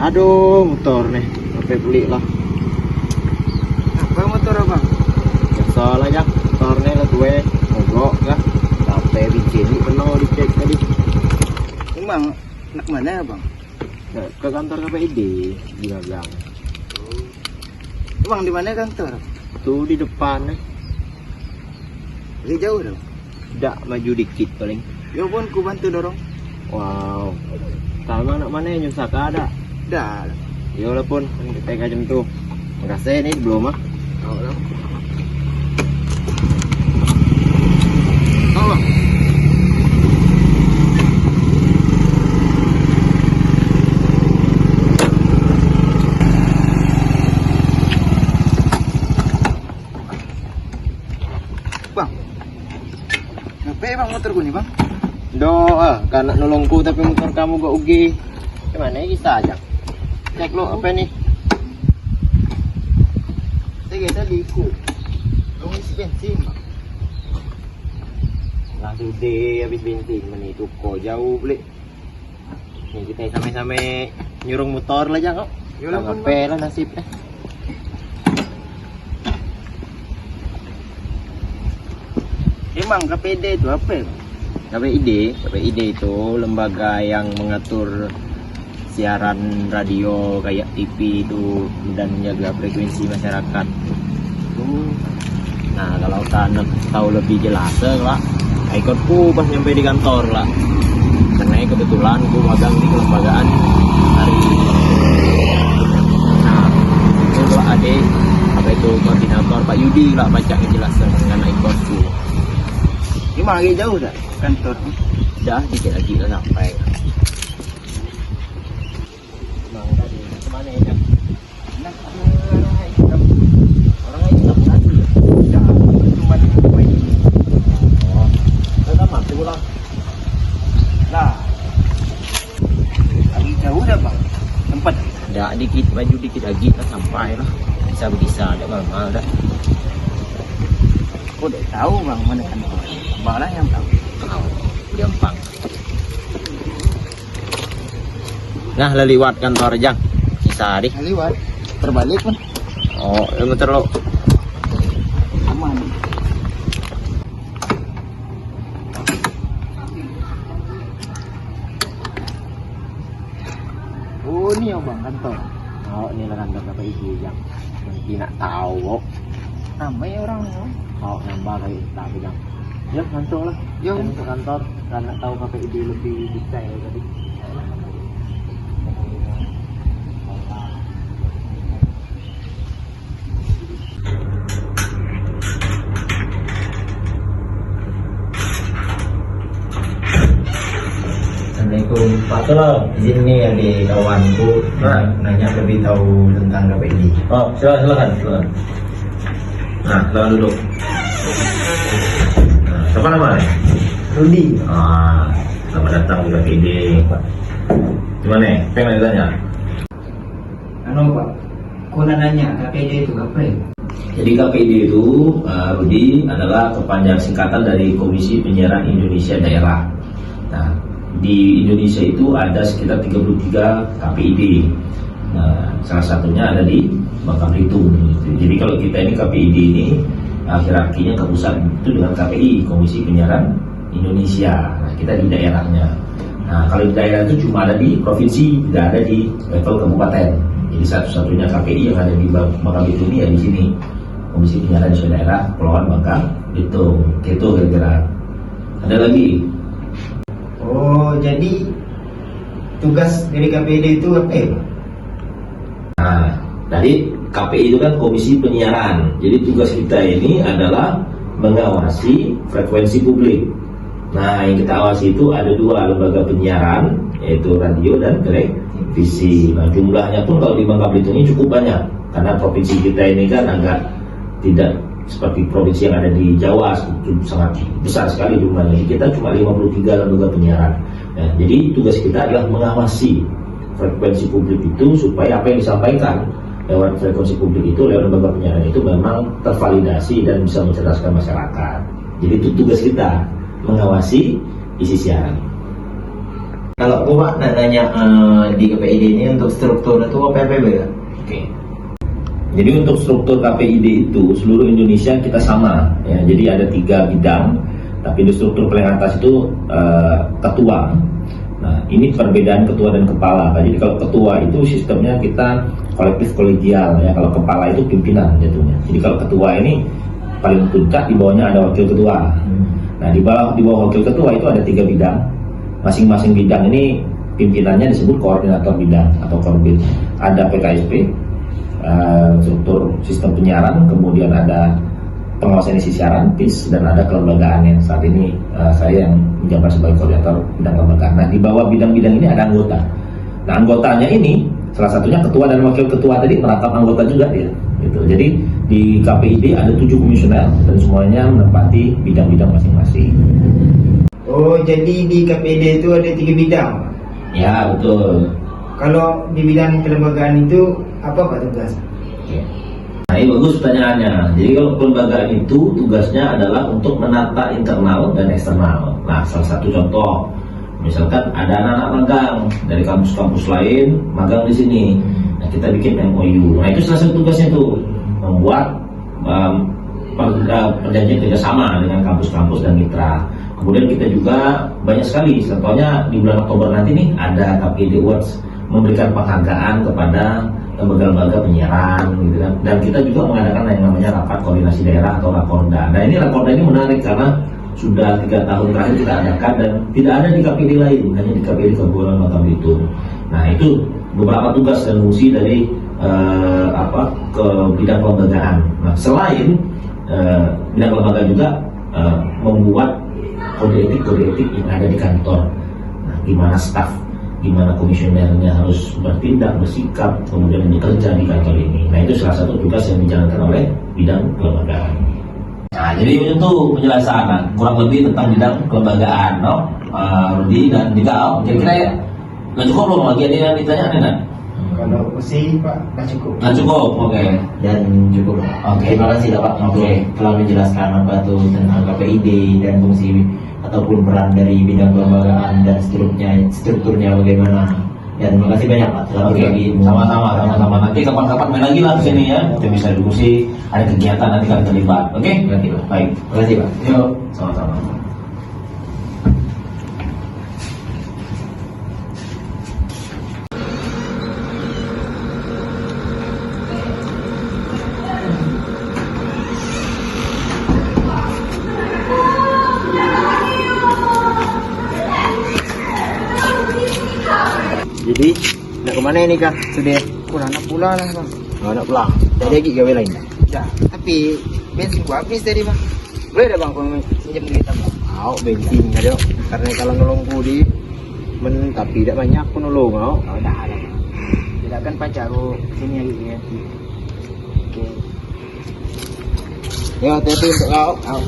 Aduh, motor nih, sampai beli lah. Apa motor abang? Biasa lah ya, motornya lah gue mogok lah. Sampai bikin ini penuh dicek tadi. Emang nak mana ya bang? Nah, ke kantor KPID, dia bilang. Bang di mana kantor? Tuh di depan nih, Lagi jauh dong. tidak maju dikit paling. Ya pun ku bantu dorong. Wow, kalau anak mana yang nyusah ada? Dah. Ya walaupun kita jam tuh. Makasih nih belum ah. Tahu lah. Tahu bang. Bang, ngapain bang motorku nih bang? Doa, karena nolongku tapi motor kamu gak ugi. Gimana ya bisa aja. Cek lo apa nih? Saya tadi ikut. Lu isi bensin bang. Langsung deh habis bensin mana itu kok jauh beli. Nih kita sama-sama nyurung motor lah kok. Yolah pun, Apa lah nasibnya. Emang KPD itu apa ya bang? KPID itu lembaga yang mengatur siaran radio kayak TV itu dan menjaga frekuensi masyarakat. Nah kalau kalian tahu lebih jelas lah, ikutku pas nyampe di kantor lah. Karena kebetulan aku magang di kelembagaan hari ini. Nah itu lah adik apa itu koordinator Pak Yudi lah baca penjelasan mengenai ikutku. Emang lagi jauh dah kantor? Dah dikit lagi lah sampai. Bang tadi kemana ya? Nah, orang lain tak berani. Dah, cuma di rumah ini. Oh, kita mati pulang. Nah, lagi jauh dah bang. Tempat. Dah dikit maju dikit lagi lah sampai lah. Bisa ada mal-mal dah. Kau udah tahu bang mana kantor? Abang lah yang tahu. Tahu, gampang. Nah, lewat kantor aja. Bisa deh. Lewat. Terbalik pun. Oh, muter lo. Aman. Oh ini ya bang kantor. Oh, ini lah kantor KPID yang tidak tahu. Namanya orang Oh, nambah kayak tapi yang. Ya, langsung lah. Ya. Saya ke kantor karena tahu KPID lebih detail tadi. Assalamualaikum Pak Tolo, izin nih ada kawanku nanya lebih tahu tentang KPID. Oh, silakan. Nah, silakan duduk. Nah, siapa namanya? Rudi. Selamat datang di KPID. Gimana? Pengen ditanya? Anu pak, aku nanya KPD itu apa ya? Jadi KPID itu, Rudi, adalah kepanjangan singkatan dari Komisi Penyiaran Indonesia Daerah. Nah, di Indonesia itu ada sekitar 33 KPID. Nah, salah satunya ada di Bangka Belitung. Jadi kalau kita ini KPID ini hierarkinya ke pusat itu dengan KPI, Komisi Penyiaran Indonesia. Nah, kita di daerahnya. Nah, kalau di daerah itu cuma ada di provinsi, tidak ada di level kabupaten. Jadi satu-satunya KPI yang ada di Bangka Belitung ini ya di sini, Komisi Penyiaran Indonesia Daerah Kepulauan Bangka Belitung. Gitu kira-kira. Ada lagi? Oh jadi tugas dari KPD itu apa ya? Nah, dari KPI itu kan Komisi Penyiaran. Jadi tugas kita ini adalah mengawasi frekuensi publik. Nah, yang kita awasi itu ada dua lembaga penyiaran, yaitu radio dan televisi. Nah, jumlahnya pun kalau di Bangka Belitung ini cukup banyak, karena provinsi kita ini kan agak tidak seperti provinsi yang ada di Jawa, sangat besar sekali jumlahnya. Kita cuma 53 lembaga penyiaran. Nah, jadi tugas kita adalah mengawasi frekuensi publik itu supaya apa yang disampaikan lewat frekuensi publik itu, lewat lembaga penyiaran itu memang tervalidasi dan bisa mencerdaskan masyarakat. Jadi itu tugas kita, mengawasi isi siaran. Kalau aku Pak nak nanya di KPID ini untuk struktur itu apa ya? Oke. Jadi untuk struktur KPID itu seluruh Indonesia kita sama ya. Jadi ada 3 bidang, tapi di struktur paling atas itu ketua. Nah, ini perbedaan ketua dan kepala. Jadi kalau ketua itu sistemnya kita kolektif kolegial ya. Kalau kepala itu pimpinan jatuhnya. Jadi kalau ketua ini paling puncak, di bawahnya ada wakil ketua. Nah, di bawah wakil ketua itu ada 3 bidang. Masing-masing bidang ini pimpinannya disebut koordinator bidang atau korbit. Ada PKSP, struktur sistem penyiaran, kemudian ada pengawasan isi siaran PIS, dan ada kelembagaan yang saat ini saya yang menjabat sebagai koordinator bidang kelembagaan. Nah, di bawah bidang-bidang ini ada anggota. Nah, anggotanya ini salah satunya ketua dan wakil ketua tadi merangkap anggota juga dia. Gitu. Jadi di KPID ada 7 komisioner dan semuanya menempati bidang-bidang masing-masing. Oh, jadi di KPID itu ada 3 bidang. Ya, betul. Kalau di bidang kelembagaan itu apa Pak tugas? Oke. Nah, ini bagus pertanyaannya. Jadi kalau kelembagaan itu tugasnya adalah untuk menata internal dan eksternal. Nah, salah satu contoh, misalkan ada anak-anak magang dari kampus-kampus lain magang di sini. Nah, kita bikin MOU. Nah, itu salah satu tugasnya tuh, membuat perjanjian kerjasama dengan kampus-kampus dan mitra. Kemudian kita juga banyak sekali, contohnya di bulan Oktober nanti nih ada KPID Awards, memberikan penghargaan kepada lembaga-lembaga penyiaran gitu kan. Dan kita juga mengadakan yang namanya rapat koordinasi daerah atau Rakorda. Nah, ini Rakorda ini menarik karena sudah 3 tahun terakhir kita adakan dan tidak ada di KPID lain, hanya di KPID Kabupaten Bangka Belitung. Nah, itu beberapa tugas dan fungsi dari ke bidang kelembagaan. Nah, selain bidang kelembagaan juga membuat kode etik yang ada di kantor. Nah, gimana staf, gimana komisionernya harus bertindak, bersikap, kemudian bekerja di kantor ini. Nah, itu salah satu tugas yang dijalankan oleh bidang kelembagaan. Nah, jadi itu penjelasan kurang lebih tentang bidang kelembagaan, no? Rudi dan Dika, kira-kira ya nggak cukup belum lagi ada yang ditanya kan? Kalau sih Pak nggak cukup. Nggak cukup, oke. Dan cukup. Oke. Terima kasih Pak Oke. telah menjelaskan apa itu tentang KPID dan fungsi ataupun peran dari bidang kelembagaan dan strukturnya bagaimana. Dan terima kasih banyak Pak telah Oke, berbagi. sama-sama. Nanti kapan-kapan main lagi lah ke sini ya. Kita bisa diskusi, ada kegiatan nanti kalian terlibat. Oke? Terima kasih Pak. Baik. Terima kasih Pak. Yuk, sama-sama. Jadi nak kemana ini Kak? Sudah Kurang nak pulang lah Bang. nak pulang. Jadi lagi gawe lain. Ya, tapi bensin gua habis tadi Bang. Boleh dah Bang kalau pinjam kita Bang. Mau bensin ada. Karena kalau nolongku di tapi tidak banyak pun nolong kau. Oh, dah ada. Tidak kan pajak aku sini lagi ya. Oke. Ya hati-hati untuk kau. Au.